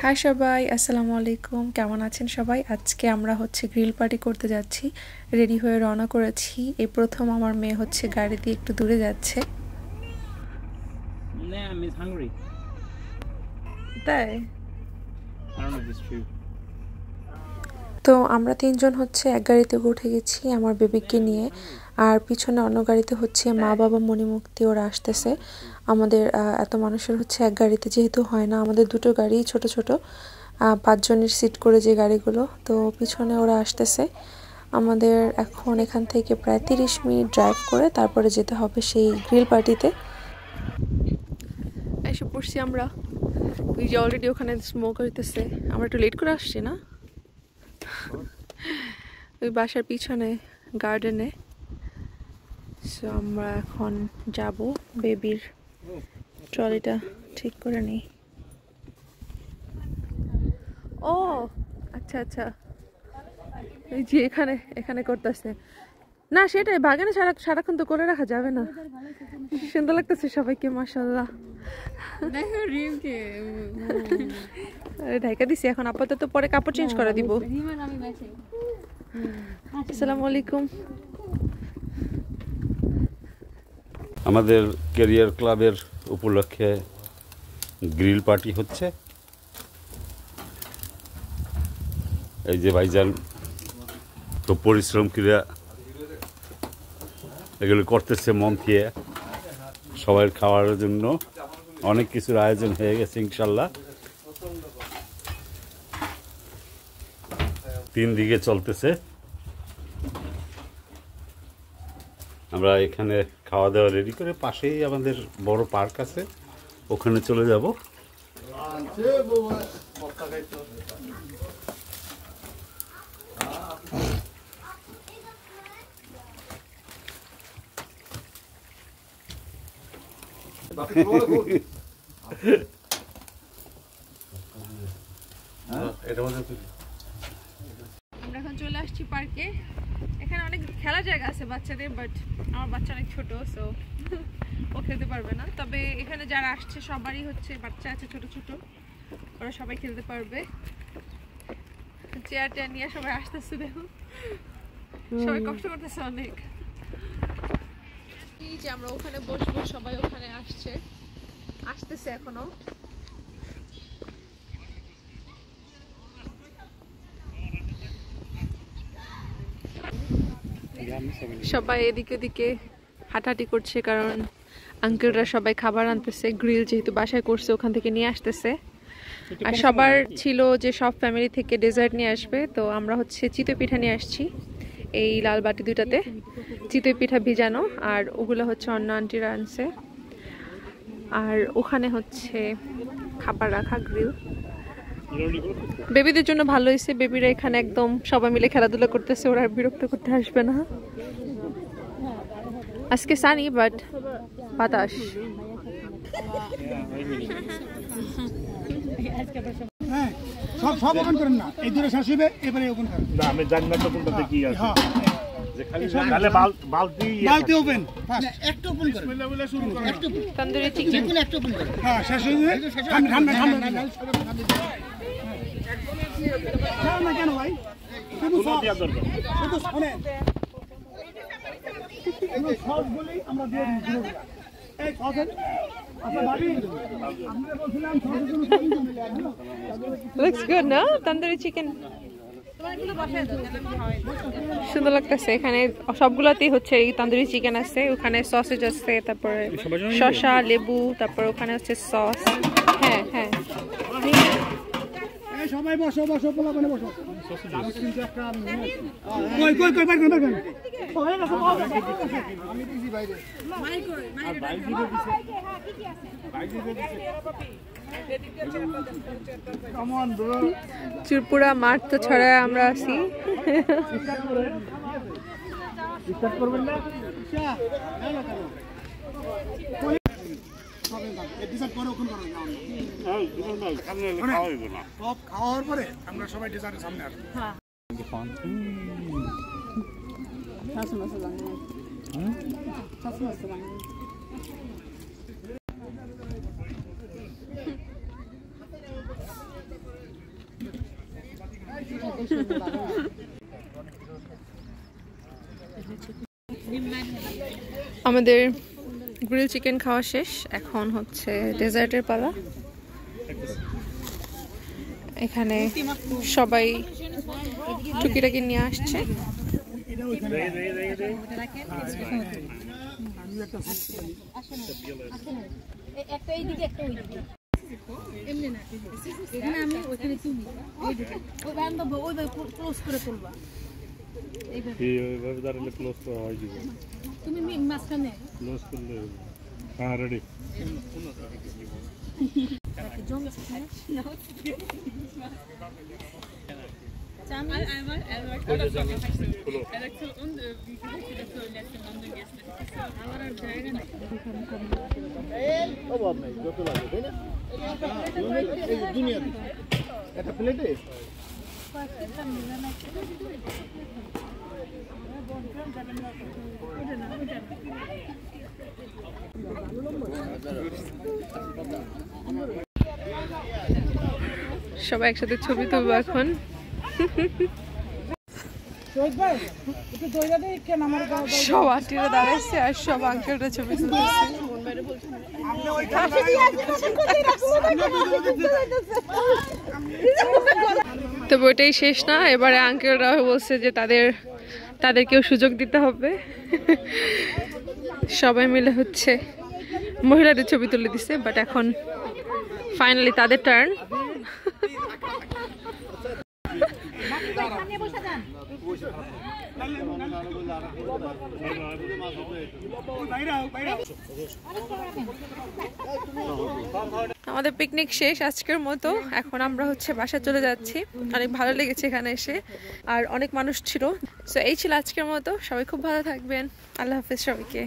High সবাই, আসসালামু আলাইকুম। কেমন আছেন সবাই? আজকে আমরা গ্রিল পার্টি করতে যাচ্ছি। রেডি হয়ে রওনা করেছি। এই প্রথম আমার মেয়ে গাড়ি দিয়ে একটু দূরে যাচ্ছে। তাই তো আমরা তিনজন এক গাড়িতে উঠে গেছি আমার বেবিকে নিয়ে, আর পিছনে অন্য গাড়িতে মা বাবা মণিমুক্তি ওরা আসতেছে। আমাদের এত মানুষের এক গাড়িতে যেহেতু হয় না, আমাদের দুটো গাড়ি ছোট ছোট, 5 জনের সিট করে যে গাড়িগুলো, তো পিছনে ওরা আসতেছে। আমাদের এখন এখান থেকে প্রায় 30 মিনিট ড্রাইভ করে তারপরে যেতে হবে সেই গ্রিল পার্টিতে। এসে পড়ছি আমরা, ওই যে অলরেডি ওখানে স্মোক হইতেছে। আমরা একটু লেট করে আসছি না, ওই বাসার পিছনে গার্ডেনে। সো আমরা এখন যাব, বেবির ট্রলিটা ঠিক করে নিই। ও আচ্ছা আচ্ছা, এই যে এখানে এখানে করতেছে না, সেটাই বাগানে সারাক্ষণ তো করে রাখা যাবে না। সুন্দর লাগতেছে সবাইকে, মাশাআল্লাহ। ঢাকা দিছি, এখন আপাতত পরে কাপড় চেঞ্জ করে দিব। আসসালামু আলাইকুম। আমাদের ক্যারিয়ার ক্লাবের উপলক্ষে গ্রিল পার্টি হচ্ছে। এই যে ভাইজান খুব পরিশ্রম করে এগুলো করতেছে মন দিয়ে, সবার খাওয়ার জন্য অনেক কিছুর আয়োজন হয়ে গেছে ইনশাল্লাহ। 3 দিকে চলতেছে। আমরা এখানে খাওয়া দাওয়া রেডি করে পাশেই আমাদের বড় পার্ক আছে, ওখানে চলে যাব। আমরা এখন চলে আসছি পার্কে। এখানে অনেক খেলার জায়গা আছে বাচ্চাদের, বাট আমার বাচ্চা অনেক ছোট, সো ও খেলতে পারবে না। তবে এখানে যারা আসছে সবারই বাচ্চা আছে ছোট ছোট, ওরা সবাই খেলতে পারবে। চেয়ার টেয়ার নিয়ে সবাই আসতেছে, দেখুন সবাই কষ্ট করতেছে অনেক। এই যে আমরা ওখানে বসবো, সবাই ওখানে আসতেছে এখনো। সবাই এদিকে ওদিকে হাঁটাহাঁটি করছে, কারণ আঙ্কেলরা সবাই খাবার আনতেছে। গ্রিল যেহেতু বাসায় করছে, ওখান থেকে নিয়ে আসতেছে। আর সবার ছিল যে সব ফ্যামিলি থেকে ডেজার্ট নিয়ে আসবে, তো আমরা চিতই পিঠা নিয়ে আসছি। এই লাল বাটি দুটাতে চিতই পিঠা ভিজানো, আর ওগুলো অন্য আন্টিরা আনছে। আর ওখানে খাবার রাখা গ্রিল। বেবিদের জন্য ভালো হয়েছে, বেবিরা এখানে একদম সবাই মিলে খেলাধুলা করতেছে, ওরা বিরক্ত করতে আসবে না। আজকে সানি, বাট বাতাস। সব ওপেন করেন না, এই দূরে শেষ হবে, এবারে ওপেন করেন। না আমি জানি না কোনটাতে কি আছে, যে খালি তাহলে বালতি ওপেন ফার্স্ট একটা ওপেন করেন, বিসমিল্লাহ শুরু করেন। একটা তন্দুরি চিকেন কোন একটা ওপেন করেন। হ্যাঁ শেষ হয়ে ঠান্ডা না কেন ভাই, শুধু শুনেন, সস বলি আমরা দিয়ে দিই। এই সসের looks good, no? Tandoori chicken সুন্দর লাগতেছে। এখানে সবগুলোতেই এই তন্দুরি চিকেন আছে, ওখানে সসেজ আছে, তারপরে শসা, লেবু, তারপর ওখানে সস। হ্যাঁ হ্যাঁ, সবাই বসো বসো, পোলা মানে বসো। কিন্তু একটা কই কই কই বার কর আমি দিছি বাইরে মাইক কই মাইক বাইরে দিছে বাইরে দিছে। কাম অন ব্রো, চুরপুরা মাঠ তো ছড়ায় আমরা আছি। স্টার্ট করবেন না? আচ্ছা হ্যালো কেন ডিসাইড করে ওখান করো না। হ্যাঁ ডিসাইড নাই, সামনে খাওয়া হইব না। সব খাওয়ার পরে আমরা সবাই ডিসাইডের সামনে আসব। হ্যাঁ শাসন আছে জানেন, শাসন আছে জানেন। আমাদের গ্রিল চিকেন খাওয়া শেষ, এখন হচ্ছে ডেজার্টের পালা। এখানে সবাই টুকিটাকি নিয়ে আসছে। একটা এইদিকে একটা ওইদিকে এমনি না এখানে আমি ওখানে তুমি ওইদিকে ওই বান্ধব ওইভাবে ক্লোজ করে তুলবা এইভাবে দাঁড়ালে ক্লোজ করা হয় কি তুমি মাঝখানে ক্লোজ করলে হ্যাঁ রেডি অভাব নেই যত লাগে তাই না দুনিয়া একটা প্লেটে সবাই একসাথে ছবি তুলবো এখন। সব আন্টিরা দাঁড়াইছে আর সব আঙ্কেলরা ছবি তুলতেছে। তো বইটাই শেষ না, এবারে আঙ্কেলরা বলছে যে তাদেরকেও সুযোগ দিতে হবে। সবাই মিলে হচ্ছে মহিলাদের ছবি তুলে দিছে, বাট এখন ফাইনালি তাদের টার্ন। আমাদের পিকনিক শেষ আজকের মতো, এখন আমরা হচ্ছে বাসায় চলে যাচ্ছি। অনেক ভালো লেগেছে এখানে এসে, আর অনেক মানুষ ছিল। সো এই ছিল আজকের মতো, সবাই খুব ভালো থাকবেন। আল্লাহ হাফেজ সবাইকে।